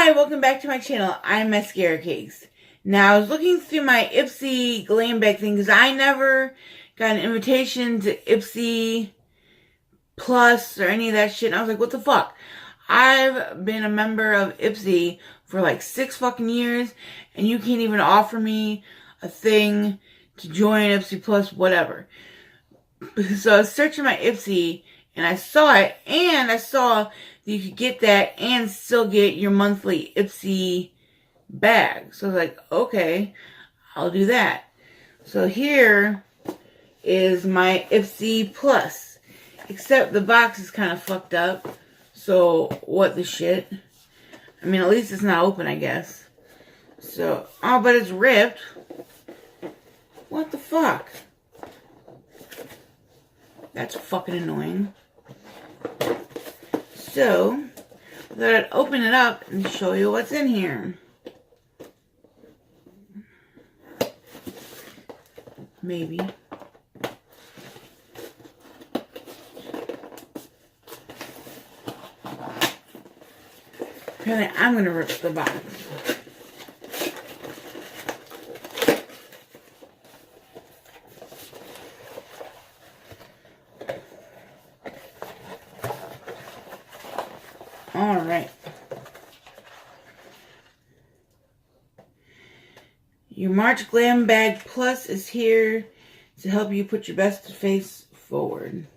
Hi, welcome back to my channel. I'm Maskara Cakes. Now, I was looking through my Ipsy Glam bag thing because I never got an invitation to Ipsy Plus or any of that shit. And I was like, what the fuck? I've been a member of Ipsy for like 6 fucking years, and you can't even offer me a thing to join Ipsy Plus, whatever. So I was searching my Ipsy, and I saw it, and I saw that you could get that and still get your monthly Ipsy bag. So I was like, okay, I'll do that. So here is my Ipsy Plus. Except the box is kind of fucked up. So, what the shit? I mean, at least it's not open, I guess. So, oh, but it's ripped. What the fuck? That's fucking annoying. So, I thought I'd open it up and show you what's in here. Maybe. Apparently, I'm going to rip the box. Alright. Your March Glam Bag Plus is here to help you put your best face forward.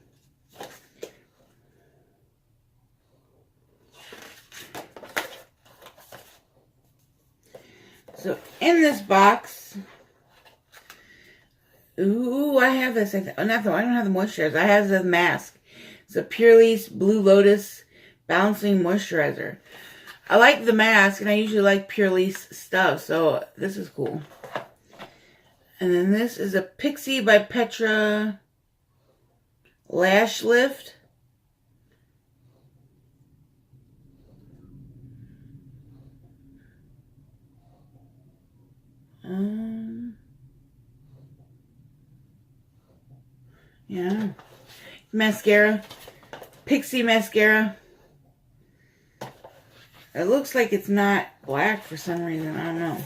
So, in this box, ooh, I have this. I don't have the moisturizer. I have the mask. It's a Purely's Blue Lotus Balancing Moisturizer. I like the mask, and I usually like Purely's stuff, so this is cool. And then this is a Pixie by Petra Lash Lift. Yeah. Mascara. Pixie mascara. It looks like it's not black for some reason. I don't know.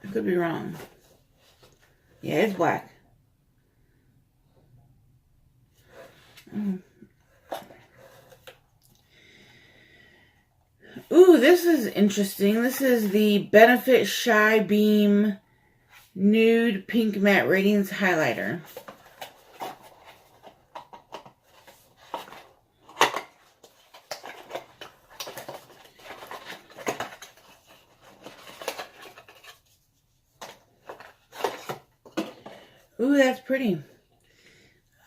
I could be wrong. Yeah, it's black. Ooh, this is interesting. This is the Benefit Shy Beam Nude Pink Matte Radiance Highlighter. Ooh, that's pretty.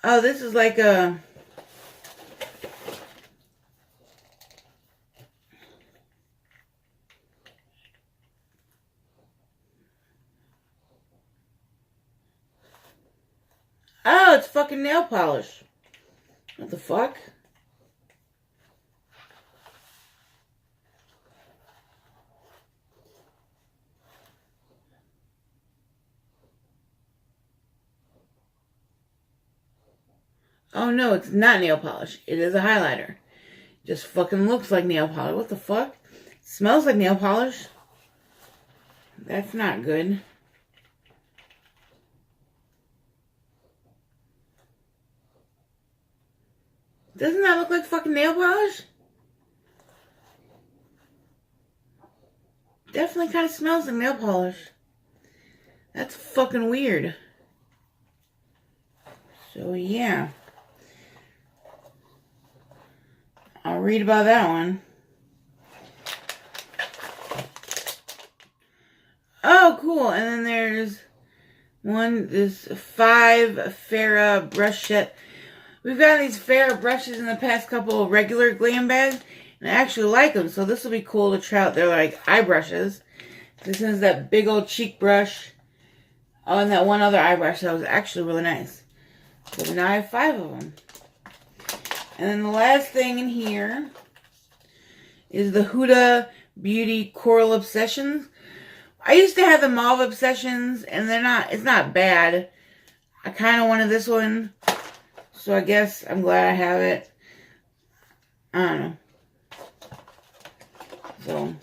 Oh, this is like a... Oh, it's fucking nail polish. What the fuck? Oh no, it's not nail polish. It is a highlighter. Just fucking looks like nail polish. What the fuck? Smells like nail polish. That's not good. Doesn't that look like fucking nail polish? Definitely kind of smells like nail polish. That's fucking weird. So yeah. I'll read about that one. Oh, cool. And then there's this 5 Farrah brush set. We've got these Farrah brushes in the past couple of regular glam bags, and I actually like them. So this will be cool to try out their like eye brushes. This is that big old cheek brush. Oh, and that one other eye brush that was actually really nice. So now I have 5 of them. And then the last thing in here is the Huda Beauty Coral Obsessions. I used to have the Mauve Obsessions, and it's not bad. I kind of wanted this one, so I guess I'm glad I have it. I don't know. So,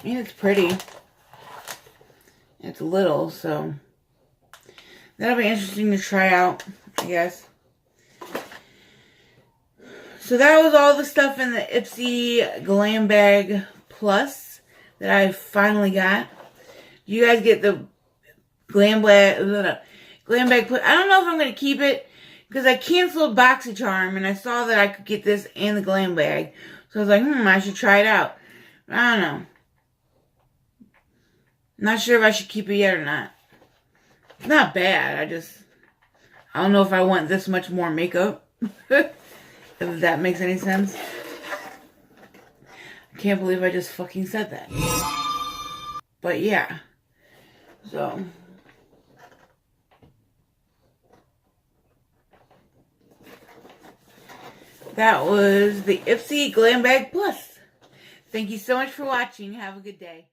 And it's pretty. It's little, so that'll be interesting to try out, I guess. So that was all the stuff in the Ipsy Glam Bag Plus that I finally got. You guys get the Glam Bag Plus. I don't know if I'm going to keep it because I canceled BoxyCharm and I saw that I could get this and the Glam Bag. So I was like, I should try it out. I don't know. Not sure if I should keep it yet or not. It's not bad. I don't know if I want this much more makeup. If that makes any sense. I can't believe I just fucking said that. But yeah. So. That was the Ipsy Glam Bag Plus. Thank you so much for watching. Have a good day.